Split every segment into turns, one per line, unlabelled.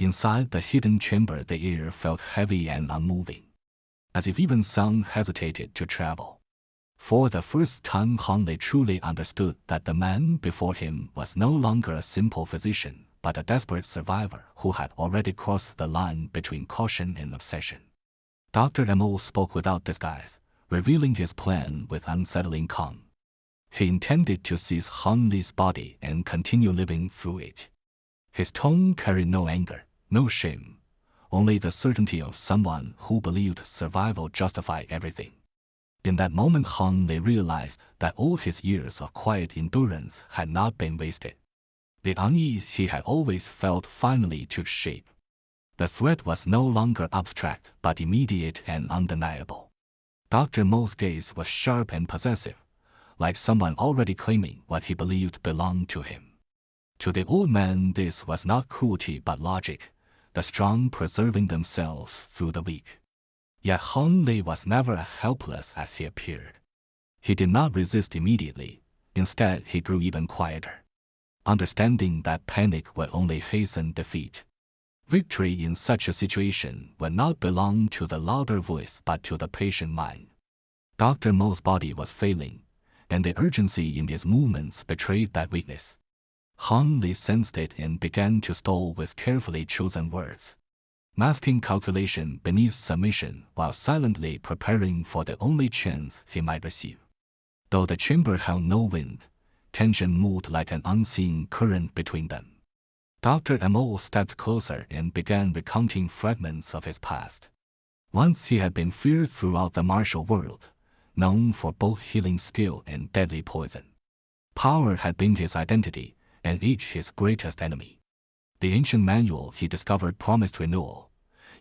Inside the hidden chamber the air felt heavy and unmoving, as if even sound hesitated to travel. For the first time Hanley truly understood that the man before him was no longer a simple physician, but a desperate survivor who had already crossed the line between caution and obsession. Dr. Mo spoke without disguise, revealing his plan with unsettling calm. He intended to seize Hanley's body and continue living through it. His tone carried no anger, no shame, only the certainty of someone who believed survival justified everything. In that moment Hanley realized that all his years of quiet endurance had not been wasted. The unease he had always felt finally took shape. The threat was no longer abstract but immediate and undeniable. Dr. Mo's gaze was sharp and possessive, like someone already claiming what he believed belonged to him. To the old man this was not cruelty but logic, the strong preserving themselves through the weak. Yet Hanley was never as helpless as he appeared. He did not resist immediately. Instead, he grew even quieter, understanding that panic would only hasten defeat. Victory in such a situation would not belong to the louder voice but to the patient mind. Dr. Mo's body was failing, and the urgency in his movements betrayed that weakness. Hanley sensed it and began to stall with carefully chosen words, masking calculation beneath submission while silently preparing for the only chance he might receive. Though the chamber held no wind, tension moved like an unseen current between them. Dr. Mo stepped closer and began recounting fragments of his past. Once he had been feared throughout the martial world, known for both healing skill and deadly poison. Power had been his identity, and each his greatest enemy. The ancient manual he discovered promised renewal,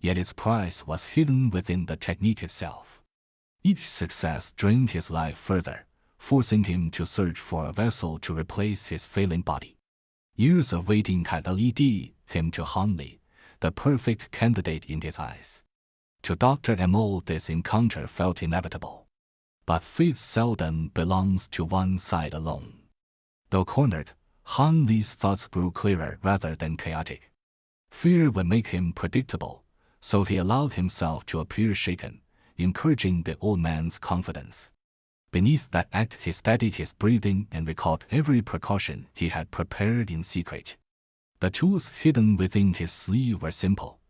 yet its price was hidden within the technique itself. Each success drained his life further, forcing him to search for a vessel to replace his failing body. Years of waiting had led him to Hanley, the perfect candidate in his eyes. To Dr. Mo this encounter felt inevitable. But fate seldom belongs to one side alone. Though cornered, Hanley's thoughts grew clearer rather than chaotic. Fear would make him predictable, so he allowed himself to appear shaken, encouraging the old man's confidence. Beneath that act he steadied his breathing and recalled every precaution he had prepared in secret. The tools hidden within his sleeve were simple,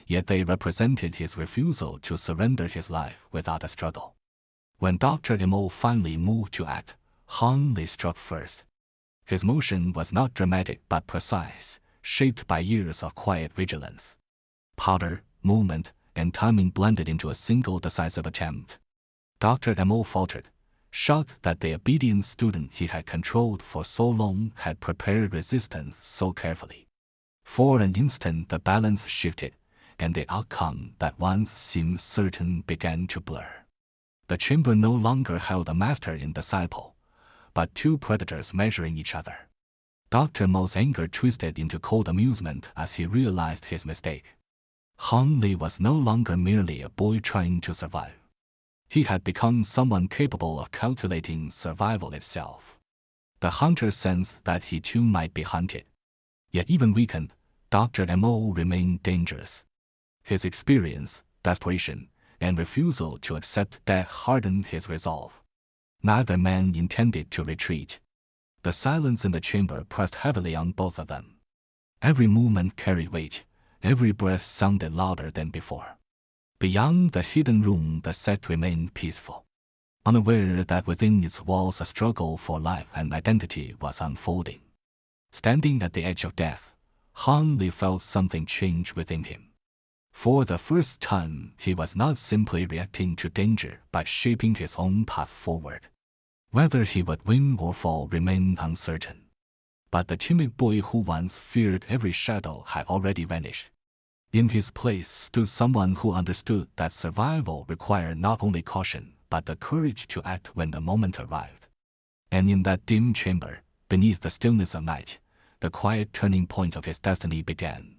yet they represented his refusal to surrender his life without a struggle. When Dr. Mo finally moved to act, Hanley struck first. His motion was not dramatic but precise, shaped by years of quiet vigilance. Powder, movement, and timing blended into a single decisive attempt. Dr. Mo faltered, shocked that the obedient student he had controlled for so long had prepared resistance so carefully. For an instant the balance shifted, and the outcome that once seemed certain began to blur. The chamber no longer held a master and disciple, but two predators measuring each other. Dr. Mo's anger twisted into cold amusement as he realized his mistake. Hanley was no longer merely a boy trying to survive. He had become someone capable of calculating survival itself. The hunter sensed that he too might be hunted. Yet even weakened, Dr. Mo remained dangerous. His experience, desperation, and refusal to accept death hardened his resolve. Neither man intended to retreat. The silence in the chamber pressed heavily on both of them. Every movement carried weight, every breath sounded louder than before. Beyond the hidden room the sect remained peaceful, unaware that within its walls a struggle for life and identity was unfolding. Standing at the edge of death, Hanley felt something change within him. For the first time, he was not simply reacting to danger but shaping his own path forward. Whether he would win or fall remained uncertain. But the timid boy who once feared every shadow had already vanished. In his place stood someone who understood that survival required not only caution but the courage to act when the moment arrived. And in that dim chamber, beneath the stillness of night, the quiet turning point of his destiny began.